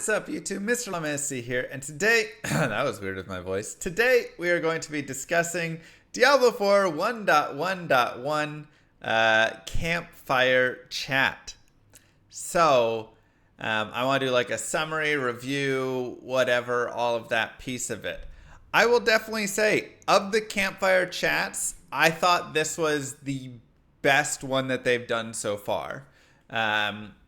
What's up, YouTube? Mr. LMSC here, and today, that was weird with my voice. Today, we are going to be discussing Diablo 4 1.1.1 Campfire Chat. So, I want to do like a summary, review, whatever, all of that piece of it. I will definitely say, of the Campfire Chats, I thought this was the best one that they've done so far.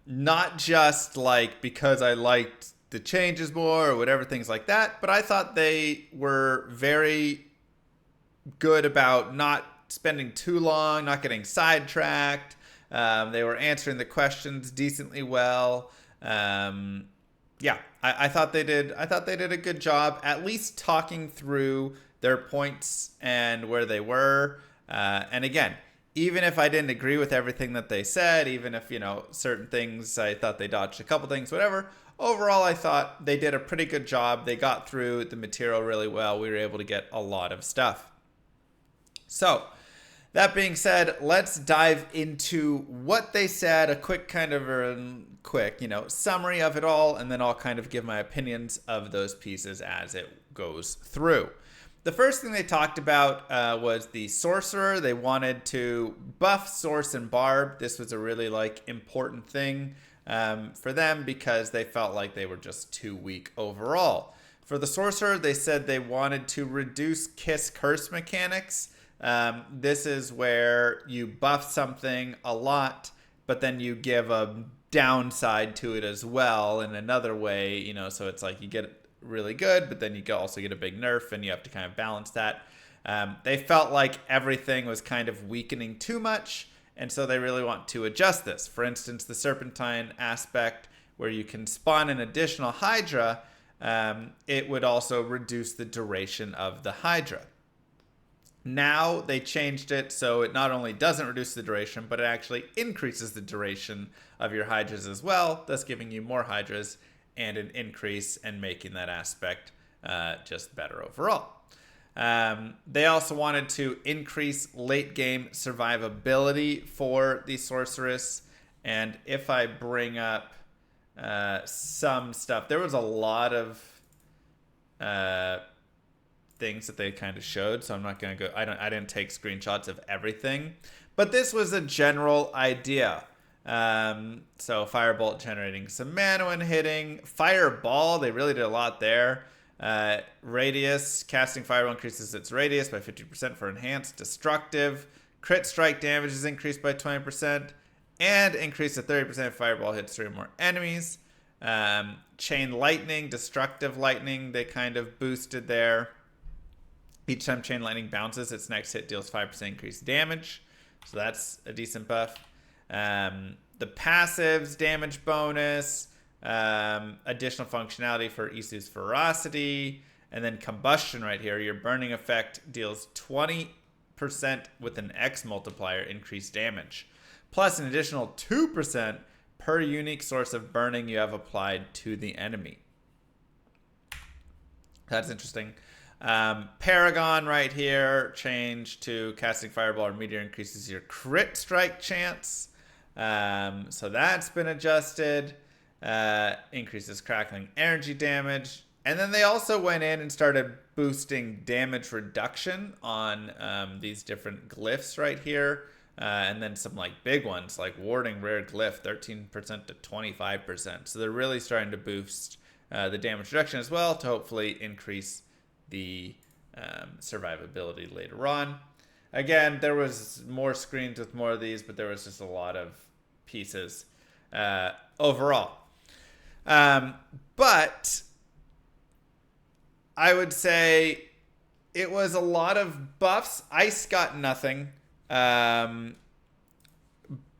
Not just like because I liked the changes more or whatever, things like that, but I thought they were very good about not spending too long, not getting sidetracked. They were answering the questions decently well. Yeah, I thought they did. I thought they did a good job, at least talking through their points and where they were. And again, even if I didn't agree with everything that they said, even if, certain things I thought they dodged a couple things, whatever, overall I thought they did a pretty good job. They got through the material really well. We were able to get a lot of stuff. So, that being said, let's dive into what they said, a quick summary of it all, and then I'll kind of give my opinions of those pieces as it goes through. The first thing they talked about was the Sorcerer. They wanted to buff Source and Barb. This was a really important thing for them because they felt like they were just too weak overall. For the Sorcerer, they said they wanted to reduce Kiss Curse mechanics. This is where you buff something a lot, but then you give a downside to it as well in another way, so it's like you get really good, but then you also get a big nerf and you have to kind of balance that. They felt like everything was kind of weakening too much, and so they really want to adjust this. For instance, the Serpentine aspect where you can spawn an additional Hydra, it would also reduce the duration of the Hydra. Now they changed it so it not only doesn't reduce the duration, but it actually increases the duration of your Hydras as well, thus giving you more Hydras and an increase and making that aspect just better overall. They also wanted to increase late game survivability for the Sorceress. And if I bring up some stuff, there was a lot of things that they kind of showed, so I'm not going to go. I didn't take screenshots of everything, but this was a general idea. So Firebolt generating some mana when hitting. Fireball, they really did a lot there. Radius, casting Fireball increases its radius by 50% for enhanced destructive. Crit strike damage is increased by 20%. And increase to 30% if Fireball hits 3 or more enemies. Chain Lightning, destructive lightning, they kind of boosted there. Each time Chain Lightning bounces, its next hit deals 5% increased damage. So that's a decent buff. The passives, damage bonus, additional functionality for Isu's Ferocity, and then combustion right here. Your burning effect deals 20% with an X multiplier increased damage, plus an additional 2% per unique source of burning you have applied to the enemy. That's interesting. Paragon right here, change to casting Fireball or Meteor increases your crit strike chance. So that's been adjusted. Increases crackling energy damage. And then they also went in and started boosting damage reduction on these different glyphs right here. And then some big ones like warding rare glyph, 13% to 25%. So they're really starting to boost the damage reduction as well to hopefully increase the survivability later on. Again, there was more screens with more of these, but there was just a lot of pieces overall. But I would say it was a lot of buffs. Ice got nothing. But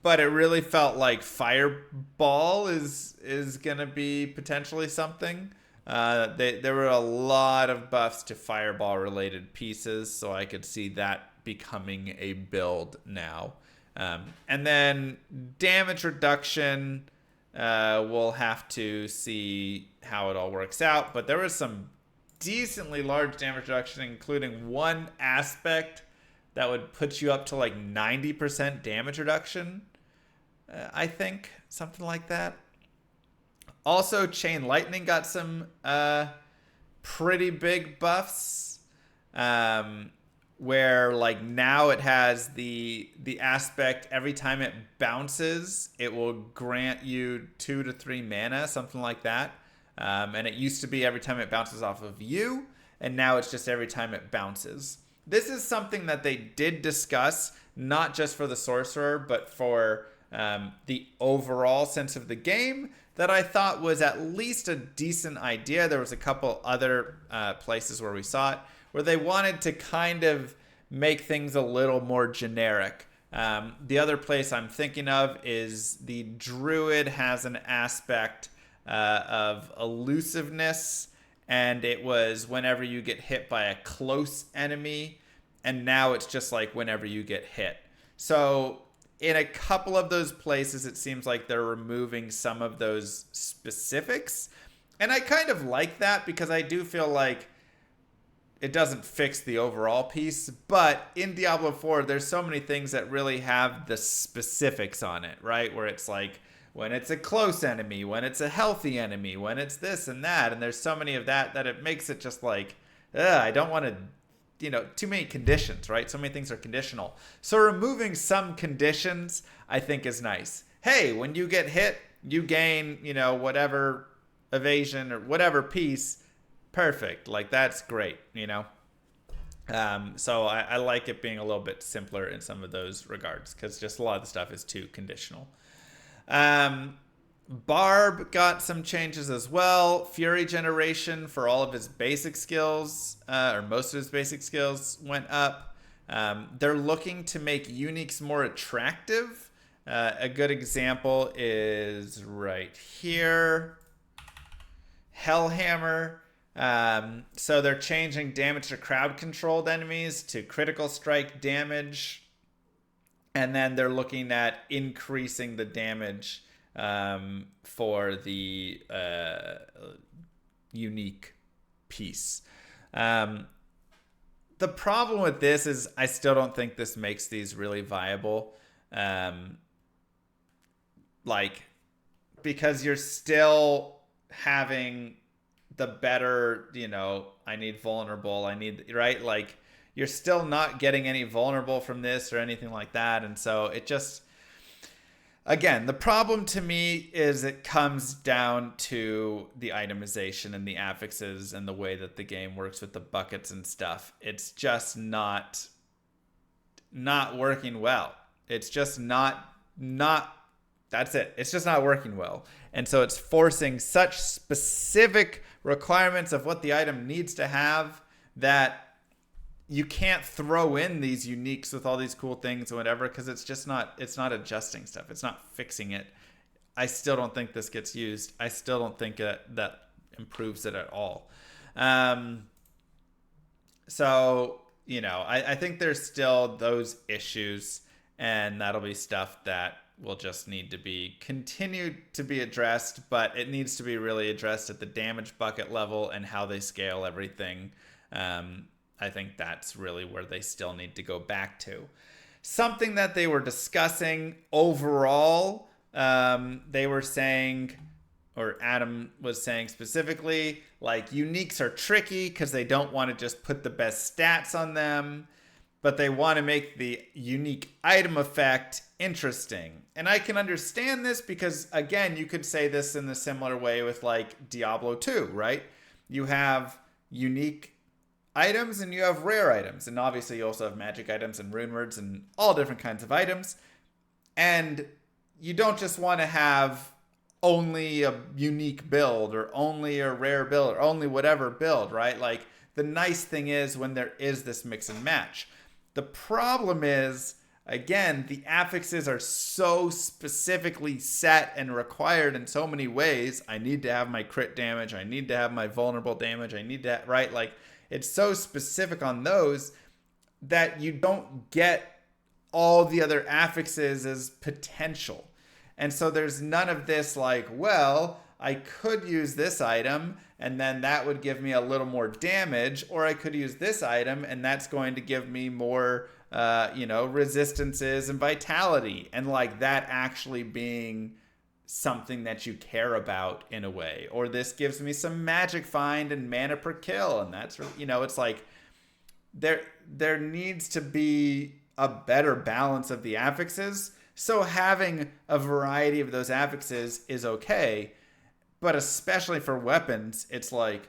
it really felt like Fireball is going to be potentially something. There were a lot of buffs to Fireball related pieces, so I could see that becoming a build now. And then damage reduction, we'll have to see how it all works out. But there was some decently large damage reduction, including one aspect that would put you up to 90% damage reduction. I think something like that. Also, Chain Lightning got some pretty big buffs. Where like now it has the aspect every time it bounces, it will grant you 2 to 3 mana, something like that. And it used to be every time it bounces off of you, and now it's just every time it bounces. This is something that they did discuss, not just for the Sorcerer, but for the overall sense of the game, that I thought was at least a decent idea. There was a couple other places where we saw it, where they wanted to kind of make things a little more generic. The other place I'm thinking of is the Druid has an aspect of elusiveness, and it was whenever you get hit by a close enemy, and now it's just like whenever you get hit. So in a couple of those places, it seems like they're removing some of those specifics. And I kind of like that, because I do feel like it doesn't fix the overall piece. But in Diablo 4, there's so many things that really have the specifics on it, right? Where it's like when it's a close enemy, when it's a healthy enemy, when it's this and that. And there's so many of that it makes it just like, I don't want to, too many conditions, right? So many things are conditional. So removing some conditions, I think, is nice. Hey, when you get hit, you gain, whatever evasion or whatever piece. Perfect. Like, that's great, So I like it being a little bit simpler in some of those regards, because just a lot of the stuff is too conditional. Barb got some changes as well. Fury generation for all of his basic skills, or most of his basic skills, went up. They're looking to make uniques more attractive. A good example is right here. Hellhammer. So they're changing damage to crowd controlled enemies to critical strike damage. And then they're looking at increasing the damage for the unique piece. The problem with this is I still don't think this makes these really viable. Because you're still having the better, I need vulnerable, right? Like, you're still not getting any vulnerable from this or anything like that. And so it just, again, the problem to me is it comes down to the itemization and the affixes and the way that the game works with the buckets and stuff. It's just not working well. It's just not, that's it. It's just not working well. And so it's forcing such specific requirements of what the item needs to have that you can't throw in these uniques with all these cool things or whatever, because it's not adjusting stuff. It's not fixing it. I still don't think this gets used. I still don't think that improves it at all. So, I think there's still those issues, and that'll be stuff that will just need to be continued to be addressed, but it needs to be really addressed at the damage bucket level and how they scale everything. I think that's really where they still need to go back to. Something that they were discussing overall, they were saying, or Adam was saying specifically, like, uniques are tricky because they don't want to just put the best stats on them, but they want to make the unique item effect interesting. And I can understand this because, again, you could say this in a similar way with like Diablo 2, right? You have unique items and you have rare items. And obviously you also have magic items and rune words and all different kinds of items. And you don't just want to have only a unique build or only a rare build or only whatever build, right? Like, the nice thing is when there is this mix and match. The problem is, again, the affixes are so specifically set and required in so many ways. I need to have my crit damage. I need to have my vulnerable damage. I need to, right? Like, it's so specific on those that you don't get all the other affixes as potential. And so there's none of this like, well, I could use this item and then that would give me a little more damage, or I could use this item and that's going to give me more, resistances and vitality, and like that actually being something that you care about in a way, or this gives me some magic find and mana per kill, and that's, you know, it's like there needs to be a better balance of the affixes. So having a variety of those affixes is okay, but especially for weapons, it's like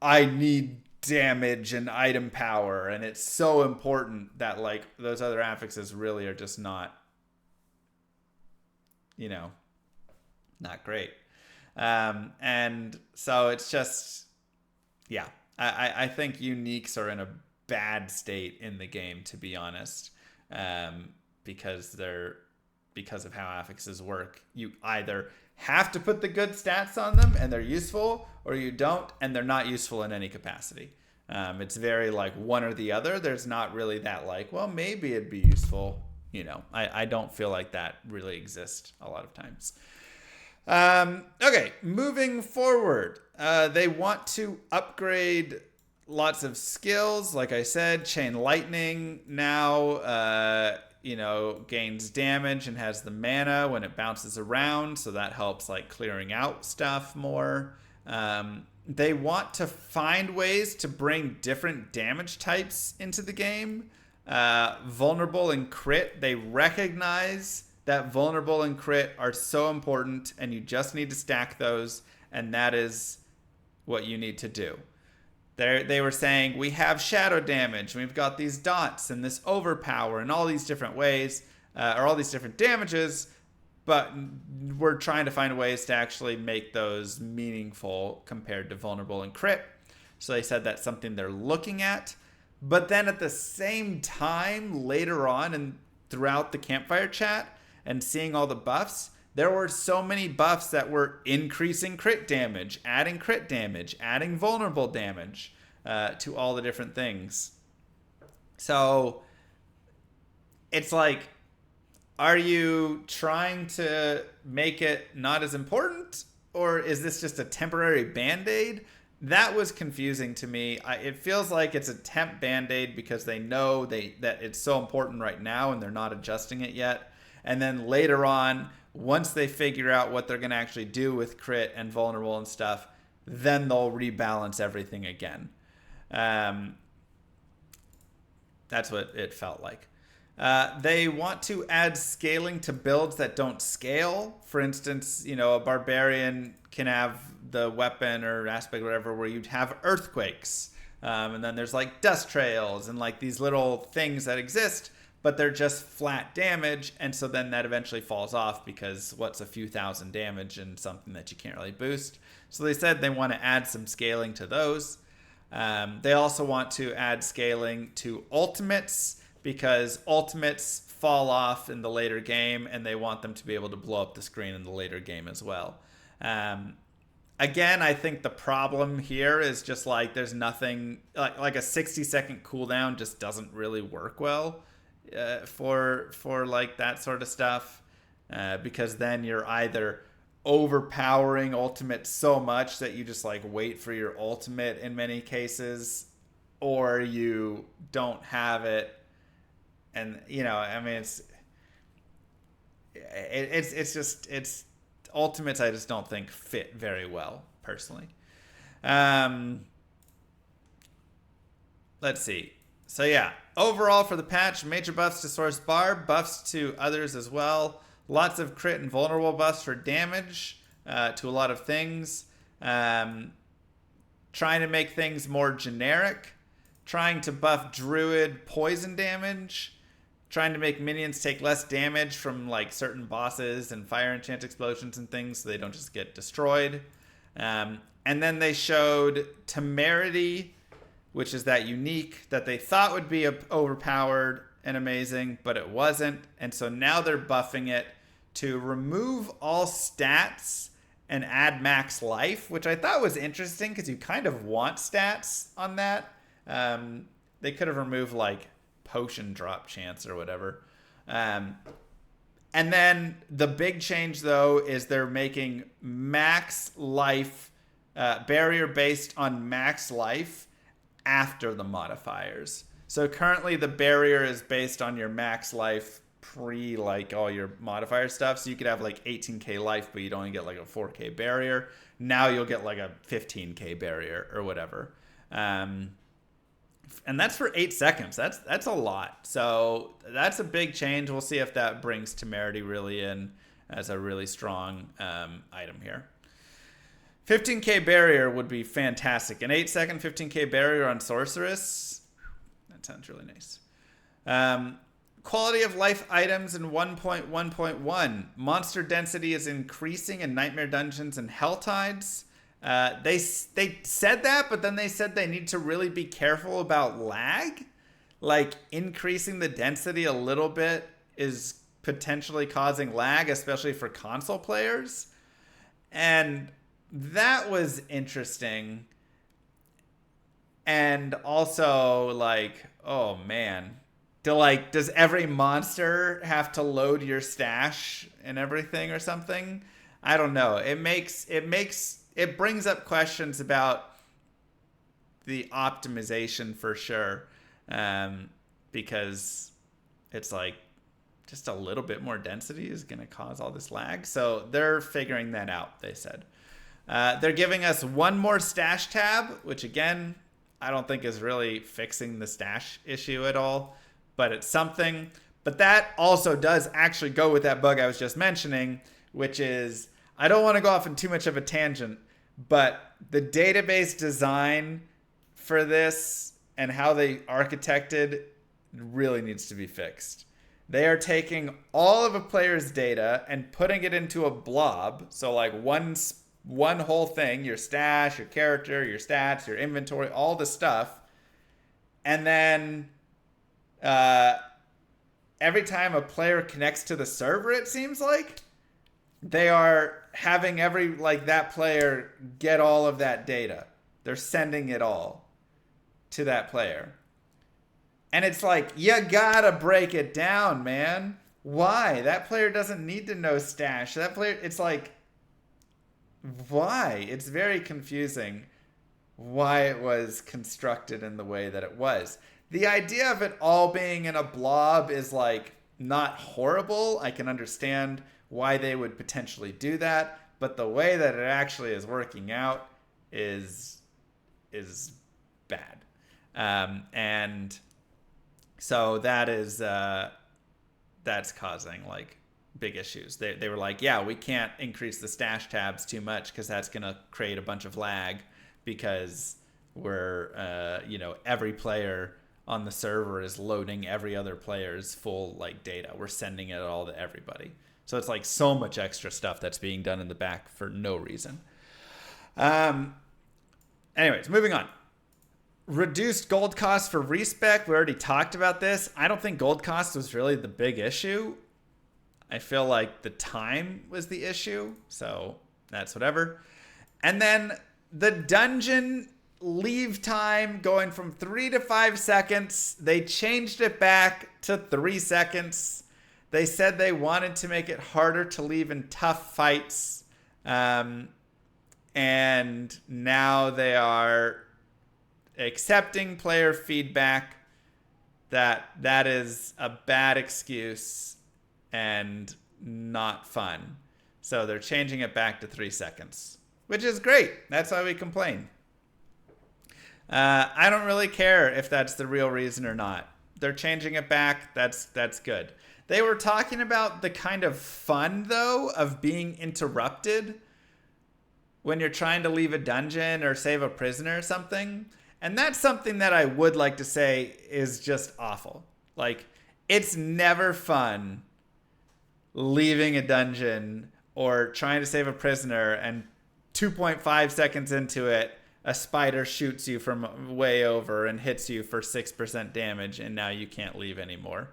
I need damage and item power, and it's so important that like those other affixes really are just not, you know, not great. And so it's just, yeah, I think uniques are in a bad state in the game, to be honest, because of how affixes work. You either have to put the good stats on them and they're useful, or you don't and they're not useful in any capacity. It's very like one or the other. There's not really that like, well, maybe it'd be useful. You know, I don't feel like that really exists a lot of times. Okay, moving forward. They want to upgrade lots of skills. Like I said, Chain Lightning now, gains damage and has the mana when it bounces around. So that helps like clearing out stuff more. They want to find ways to bring different damage types into the game. Vulnerable and crit, they recognize that vulnerable and crit are so important, and you just need to stack those, and that is what you need to do. They were saying, we have shadow damage, we've got these dots and this overpower and all these different ways, or all these different damages, but we're trying to find ways to actually make those meaningful compared to vulnerable and crit. So they said that's something they're looking at. But then at the same time, later on and throughout the campfire chat and seeing all the buffs, there were so many buffs that were increasing crit damage, adding vulnerable damage to all the different things. So it's like, are you trying to make it not as important, or is this just a temporary band-aid? That was confusing to me. It feels like it's a temp band-aid because they know that it's so important right now and they're not adjusting it yet. And then later on, once they figure out what they're going to actually do with crit and vulnerable and stuff, then they'll rebalance everything again. That's what it felt like. They want to add scaling to builds that don't scale. For instance, a barbarian can have the weapon or aspect or whatever where you'd have earthquakes. And then there's like dust trails and like these little things that exist, but they're just flat damage. And so then that eventually falls off because what's a few thousand damage and something that you can't really boost. So they said they want to add some scaling to those. They also want to add scaling to ultimates, because ultimates fall off in the later game and they want them to be able to blow up the screen in the later game as well. Again, I think the problem here is just like there's nothing, like a 60-second cooldown just doesn't really work well for like that sort of stuff, because then you're either overpowering ultimate so much that you just like wait for your ultimate in many cases, or you don't have it. And I mean, it's ultimates I just don't think fit very well personally. Let's see. So yeah, overall for the patch, major buffs to Source Bar, buffs to others as well. Lots of crit and vulnerable buffs for damage to a lot of things. Trying to make things more generic. Trying to buff druid poison damage. Trying to make minions take less damage from like certain bosses and fire enchant explosions and things so they don't just get destroyed. And then they showed temerity, which is that unique that they thought would be overpowered and amazing, but it wasn't. And so now they're buffing it to remove all stats and add max life, which I thought was interesting because you kind of want stats on that. They could have removed like potion drop chance or whatever. And then the big change though is they're making max life barrier based on max life after the modifiers. So currently the barrier is based on your max life pre like all your modifier stuff. So you could have like 18k life, but you'd only get like a 4k barrier. Now you'll get like a 15k barrier or whatever. And that's for 8 seconds. That's a lot. So that's a big change. We'll see if that brings temerity really in as a really strong item here. 15k barrier would be fantastic. An 8-second 15k barrier on Sorceress. That sounds really nice. Quality of life items in 1.1.1. Monster density is increasing in Nightmare Dungeons and Hell Tides. They said that, but then they said they need to really be careful about lag. Like, increasing the density a little bit is potentially causing lag, especially for console players. And that was interesting. And also, like, oh man. Does every monster have to load your stash and everything or something? I don't know. It brings up questions about the optimization for sure, because it's like just a little bit more density is going to cause all this lag. So they're figuring that out, they said. They're giving us one more stash tab, which again, I don't think is really fixing the stash issue at all, but it's something. But that also does actually go with that bug I was just mentioning, which is, I don't want to go off in too much of a tangent, but the database design for this and how they architected really needs to be fixed. They are taking all of a player's data and putting it into a blob. So like one whole thing, your stash, your character, your stats, your inventory, all the stuff. And then every time a player connects to the server, it seems like they are having that player get all of that data. They're sending it all to that player. And it's like, you gotta break it down, man. Why? That player doesn't need to know stash. That player, it's like, why? It's very confusing why it was constructed in the way that it was. The idea of it all being in a blob is like not horrible. I can understand why they would potentially do that, but the way that it actually is working out is bad. And so that is that's causing like big issues. They were like, yeah, we can't increase the stash tabs too much because that's going to create a bunch of lag, because we're every player on the server is loading every other player's full like data. We're sending it all to everybody. So it's like so much extra stuff that's being done in the back for no reason. Anyways, moving on. Reduced gold cost for respec. We already talked about this. I don't think gold cost was really the big issue. I feel like the time was the issue. So that's whatever. And then the dungeon leave time going from 3 to 5 seconds. They changed it back to 3 seconds. They said they wanted to make it harder to leave in tough fights. And now they are accepting player feedback that is a bad excuse and not fun. So they're changing it back to 3 seconds, which is great. That's why we complain. I don't really care if that's the real reason or not. They're changing it back. That's good. They were talking about the kind of fun, though, of being interrupted when you're trying to leave a dungeon or save a prisoner or something. And that's something that I would like to say is just awful. Like, it's never fun leaving a dungeon or trying to save a prisoner, and 2.5 seconds into it, a spider shoots you from way over and hits you for 6% damage, and now you can't leave anymore.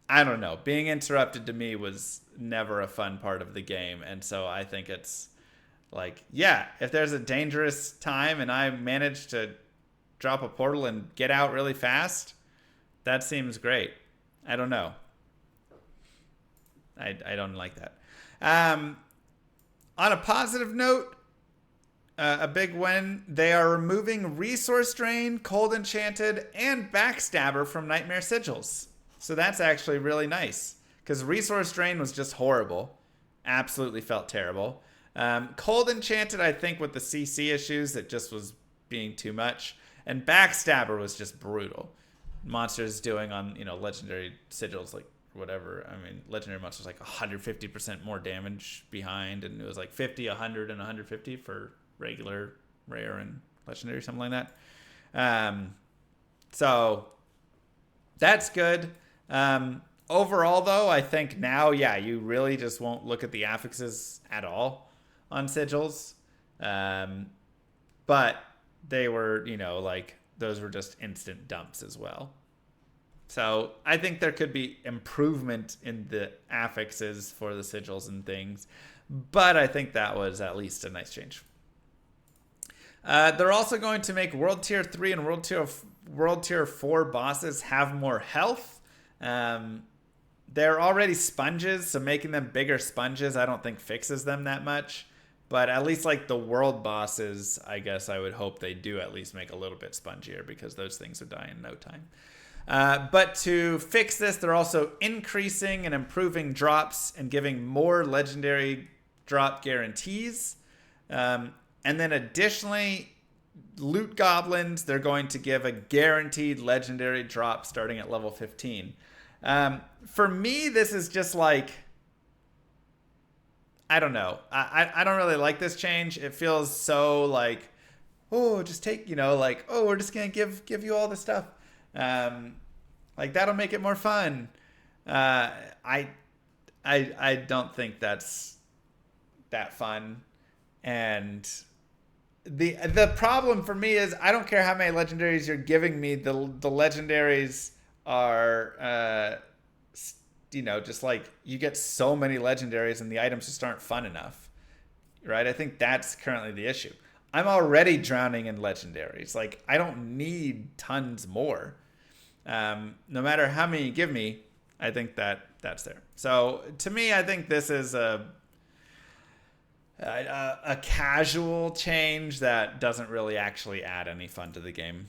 I don't know. Being interrupted to me was never a fun part of the game, and so I think it's like, yeah, if there's a dangerous time and I manage to drop a portal and get out really fast, that seems great. I don't know. I don't like that. On a positive note, a big win, they are removing Resource Drain, Cold Enchanted, and Backstabber from Nightmare Sigils. So that's actually really nice because resource drain was just horrible. Absolutely felt terrible. Cold Enchanted, I think, with the CC issues, it just was being too much. And Backstabber was just brutal. Monsters doing on, legendary sigils, like whatever. I mean, legendary monsters like 150% more damage behind, and it was like 50, 100, and 150 for regular, rare, and legendary, something like that. So that's good. Overall, though, I think now, you really just won't look at the affixes at all on sigils. But they were, those were just instant dumps as well. So I think there could be improvement in the affixes for the sigils and things. But I think that was at least a nice change. They're also going to make World Tier 3 and World Tier 4 bosses have more health. They're already sponges, so making them bigger sponges I don't think fixes them that much. But at least like the world bosses, I guess I would hope they do at least make a little bit spongier because those things would die in no time. But to fix this, they're also increasing and improving drops and giving more legendary drop guarantees. And then additionally, loot goblins, they're going to give a guaranteed legendary drop starting at level 15. For me, this is just like, I don't know. I don't really like this change. It feels so like, oh, just take, we're just going to give you all the stuff. Like that'll make it more fun. I don't think that's that fun. And the problem for me is I don't care how many legendaries you're giving me. The legendaries are, just like you get so many legendaries and the items just aren't fun enough, right? I think that's currently the issue. I'm already drowning in legendaries. Like I don't need tons more. No matter how many you give me, I think that's there. So to me, I think this is a casual change that doesn't really actually add any fun to the game.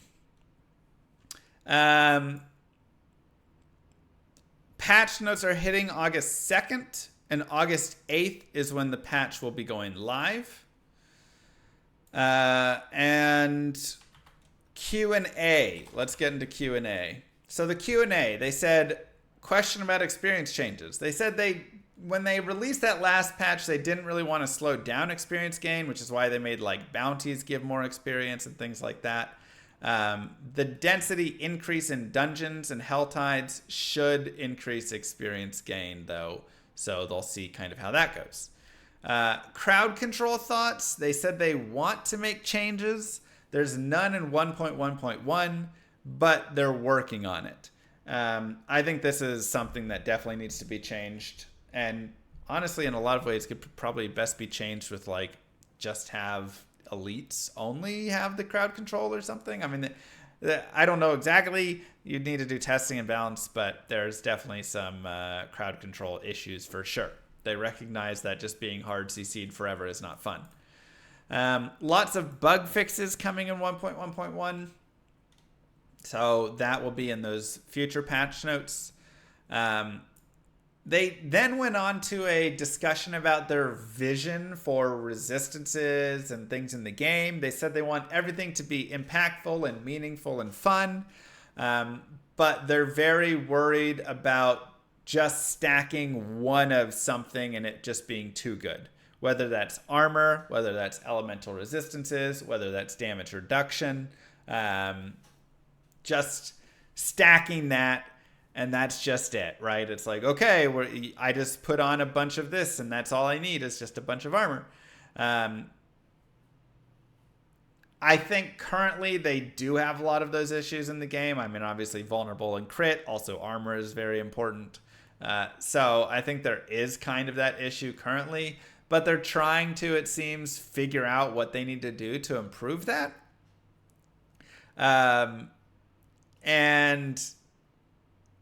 Patch notes are hitting August 2nd, and August 8th is when the patch will be going live. And Q&A. Let's get into Q&A. So the Q&A, they said, question about experience changes. They said when they released that last patch, they didn't really want to slow down experience gain, which is why they made like bounties give more experience and things like that. The density increase in dungeons and hell tides should increase experience gain, though, so they'll see kind of how that goes. Crowd control thoughts. They said they want to make changes. There's none in 1.1.1, but they're working on it. I think this is something that definitely needs to be changed. And honestly, in a lot of ways, could probably best be changed with like just have elites only have the crowd control or something. I mean, I don't know exactly. You'd need to do testing and balance, but there's definitely some crowd control issues for sure. They recognize that just being hard CC'd forever is not fun. Lots of bug fixes coming in 1.1.1. So that will be in those future patch notes. They then went on to a discussion about their vision for resistances and things in the game. They said they want everything to be impactful and meaningful and fun. But they're very worried about just stacking one of something and it just being too good. Whether that's armor, whether that's elemental resistances, whether that's damage reduction. Just stacking that, and that's just it, right? It's like, okay, I just put on a bunch of this, and that's all I need is just a bunch of armor. I think currently they do have a lot of those issues in the game. I mean, obviously vulnerable and crit. Also, armor is very important. So I think there is kind of that issue currently, but they're trying to, it seems, figure out what they need to do to improve that. And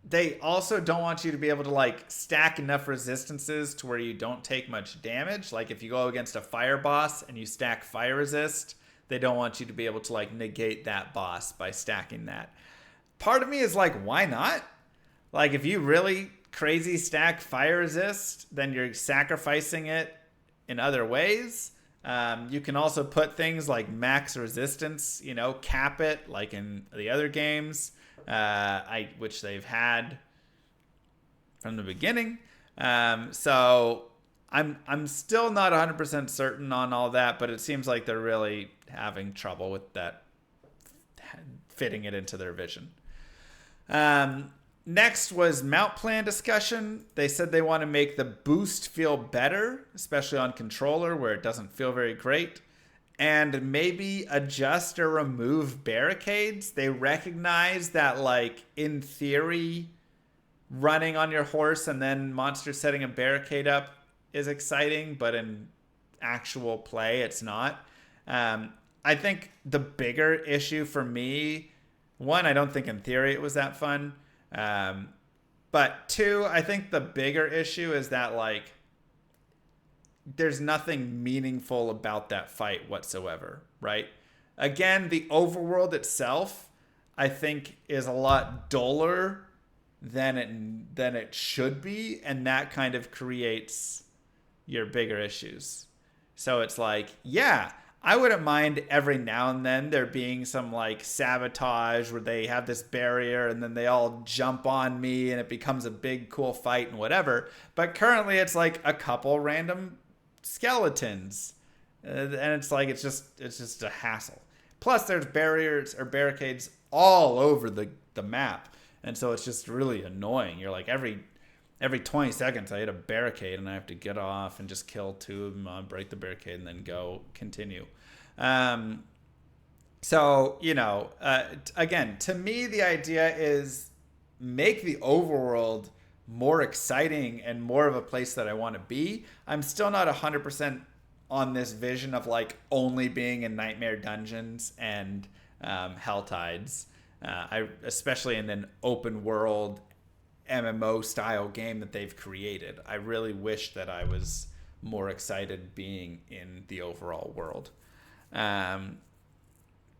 they also don't want you to be able to like stack enough resistances to where you don't take much damage. Like if you go against a fire boss and you stack fire resist, they don't want you to be able to like negate that boss by stacking that. Part of me is like, why not? Like, if you really crazy stack fire resist, then you're sacrificing it in other ways. You can also put things like max resistance, cap it like in the other games, which they've had from the beginning. So I'm still not 100% certain on all that, but it seems like they're really having trouble with that, fitting it into their vision. Next was mount plan discussion. They said they want to make the boost feel better, especially on controller where it doesn't feel very great, and maybe adjust or remove barricades. They recognize that, like, in theory, running on your horse and then monster setting a barricade up is exciting, but in actual play, it's not. I think the bigger issue for me, one, I don't think in theory it was that fun. But two, I think the bigger issue is that, like, there's nothing meaningful about that fight whatsoever, right? Again, the overworld itself, I think, is a lot duller than it should be, and that kind of creates your bigger issues. So it's like, yeah, I wouldn't mind every now and then there being some, like, sabotage where they have this barrier and then they all jump on me and it becomes a big cool fight and whatever. But currently it's like a couple random skeletons, and it's like it's just a hassle. Plus there's barriers or barricades all over the map, and so it's just really annoying. You're like, every 20 seconds I hit a barricade and I have to get off and just kill two of them, break the barricade, and then go continue. So, again, to me, the idea is make the overworld more exciting and more of a place that I want to be. I'm still not 100% on this vision of, like, only being in Nightmare Dungeons and Hell Tides. Especially in an open world MMO style game that they've created. I really wish that I was more excited being in the overall world.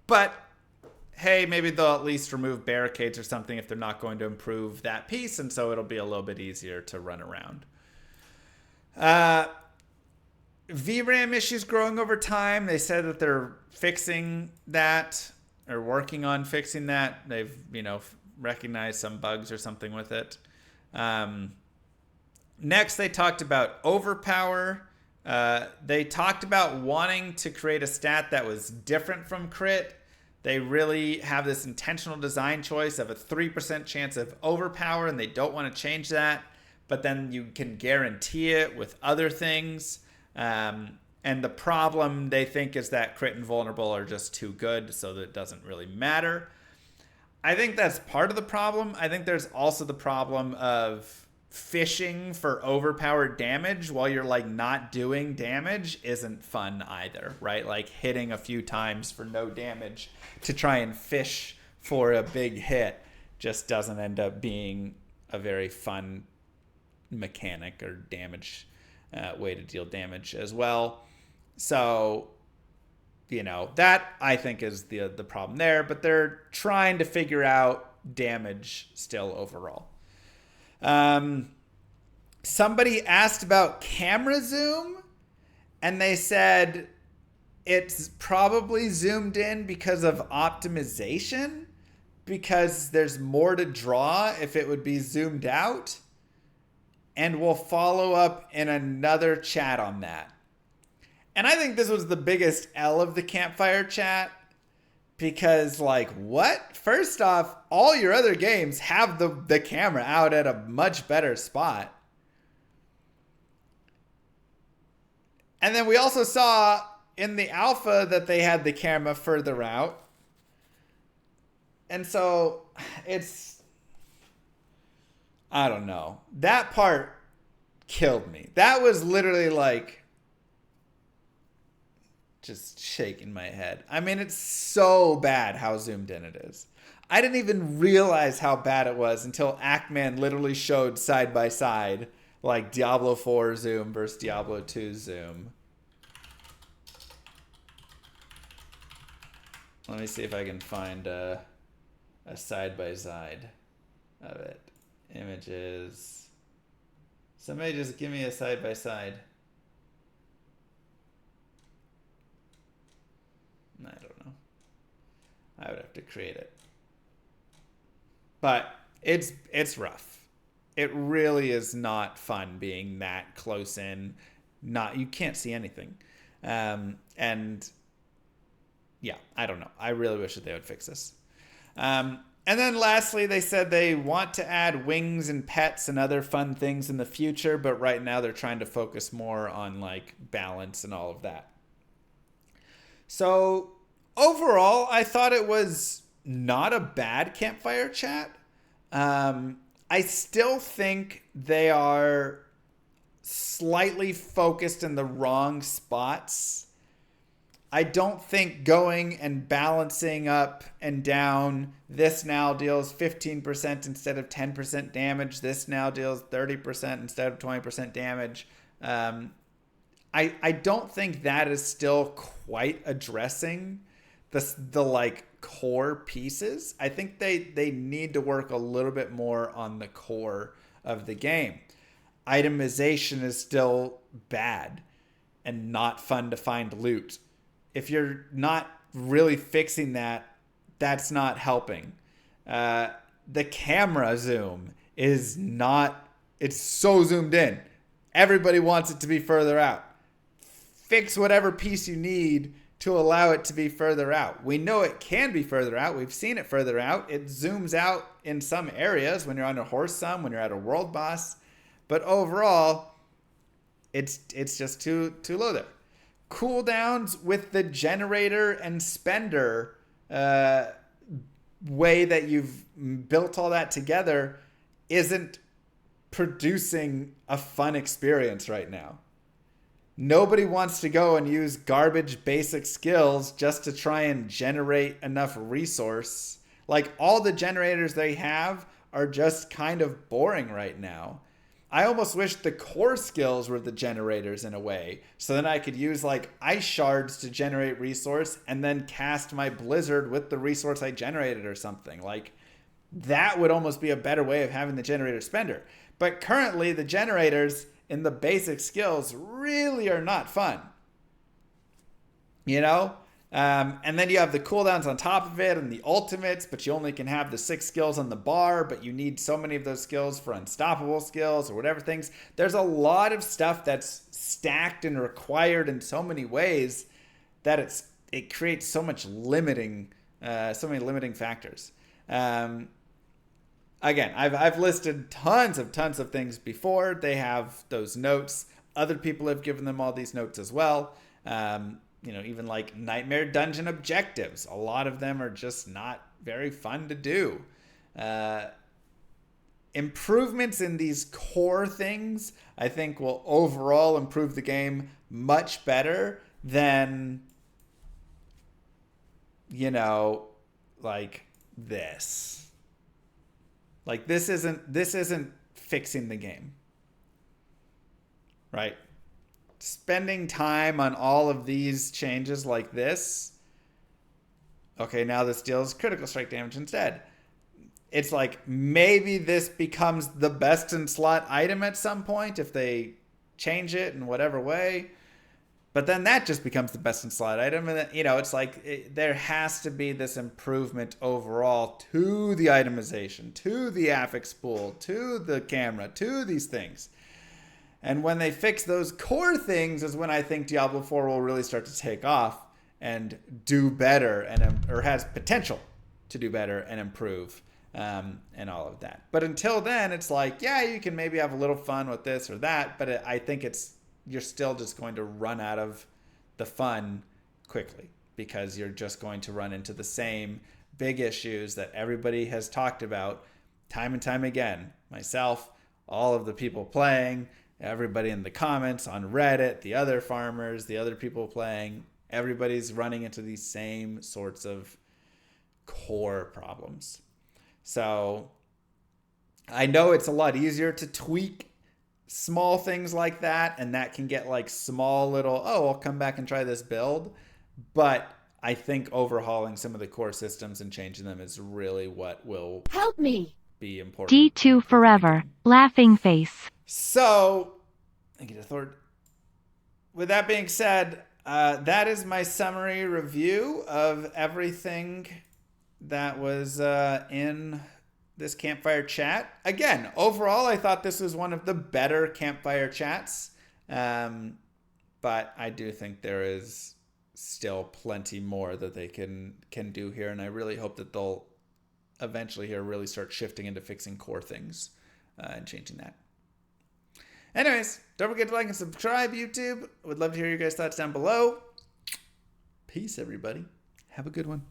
But hey, maybe they'll at least remove barricades or something if they're not going to improve that piece, and so it'll be a little bit easier to run around. VRAM issues growing over time. They said that they're fixing that, or working on fixing that. They've, recognized some bugs or something with it. Next, they talked about overpower. They talked about wanting to create a stat that was different from crit. They really have this intentional design choice of a 3% chance of overpower, and they don't want to change that. But then you can guarantee it with other things. And the problem, they think, is that crit and vulnerable are just too good, so that it doesn't really matter. I think that's part of the problem. I think there's also the problem of fishing for overpowered damage while you're, like, not doing damage isn't fun either, right? Like, hitting a few times for no damage to try and fish for a big hit just doesn't end up being a very fun mechanic or damage way to deal damage as well. So, that I think is the problem there, but they're trying to figure out damage still overall. Somebody asked about camera zoom, and they said it's probably zoomed in because of optimization, because there's more to draw if it would be zoomed out. And we'll follow up in another chat on that. And I think this was the biggest L of the Campfire chat, because, like, what? First off, all your other games have the camera out at a much better spot. And then we also saw in the alpha that they had the camera further out. And so it's, I don't know. That part killed me. That was literally like just shaking my head. I mean, it's so bad how zoomed in it is. I didn't even realize how bad it was until Ackman literally showed side by side, like, Diablo 4 zoom versus Diablo 2 zoom. Let me see if I can find a side by side of it Images. Somebody just give me a side by side. I don't know. I would have to create it. But it's rough. It really is not fun being that close in. Not you can't see anything. And yeah, I don't know. I really wish that they would fix this. And then lastly, they said they want to add wings and pets and other fun things in the future, but right now they're trying to focus more on like balance and all of that. So overall, I thought it was not a bad campfire chat. I still think they are slightly focused in the wrong spots. I don't think going and balancing up and down, this now deals 15% instead of 10% damage, this now deals 30% instead of 20% damage. I don't think that is still quite addressing the like core pieces. I think they need to work a little bit more on the core of the game. Itemization is still bad and not fun to find loot. If you're not really fixing that, that's not helping. The camera zoom is not, it's so zoomed in. Everybody wants it to be further out. Fix whatever piece you need to allow it to be further out. We know it can be further out. We've seen it further out. It zooms out in some areas when you're on a horse sum, when you're at a world boss. But overall, it's just too low there. Cooldowns with the generator and spender way that you've built all that together isn't producing a fun experience right now. Nobody wants to go and use garbage basic skills just to try and generate enough resource. Like all the generators they have are just kind of boring right now. I almost wish the core skills were the generators in a way. So then I could use like ice shards to generate resource and then cast my blizzard with the resource I generated or something. Like that would almost be a better way of having the generator spender. But currently the generators in the basic skills really are not fun. You know? And then you have the cooldowns on top of it and the ultimates, but you only can have the 6 skills on the bar, but you need so many of those skills for unstoppable skills or whatever things. There's a lot of stuff that's stacked and required in so many ways that it creates so many limiting factors. Again, I've listed tons of things before. They have those notes. Other people have given them all these notes as well. Even like Nightmare Dungeon objectives. A lot of them are just not very fun to do. Improvements in these core things, I think, will overall improve the game much better than, like this. Like this isn't fixing the game. Right? Spending time on all of these changes like this. Okay, now this deals critical strike damage instead. It's like maybe this becomes the best in slot item at some point if they change it in whatever way. But then that just becomes the best in slot item. And then, it's like there has to be this improvement overall to the itemization, to the affix pool, to the camera, to these things. And when they fix those core things is when I think Diablo 4 will really start to take off and do better or has potential to do better and improve and all of that. But until then, it's like, yeah, you can maybe have a little fun with this or that, but I think you're still just going to run out of the fun quickly because you're just going to run into the same big issues that everybody has talked about time and time again. Myself, all of the people playing, everybody in the comments on Reddit, the other farmers, the other people playing, everybody's running into these same sorts of core problems. So I know it's a lot easier to tweak small things like that, and that can get like small little, I'll come back and try this build. But I think overhauling some of the core systems and changing them is really what will help me be important. D2 forever. Laughing face. So, I get a third. With that being said, that is my summary review of everything that was in this campfire chat. Again, overall, I thought this was one of the better campfire chats. But I do think there is still plenty more that they can do here, and I really hope that they'll eventually here really start shifting into fixing core things and changing that. Anyways, don't forget to like and subscribe, YouTube. Would love to hear your guys' thoughts down below. Peace, everybody. Have a good one.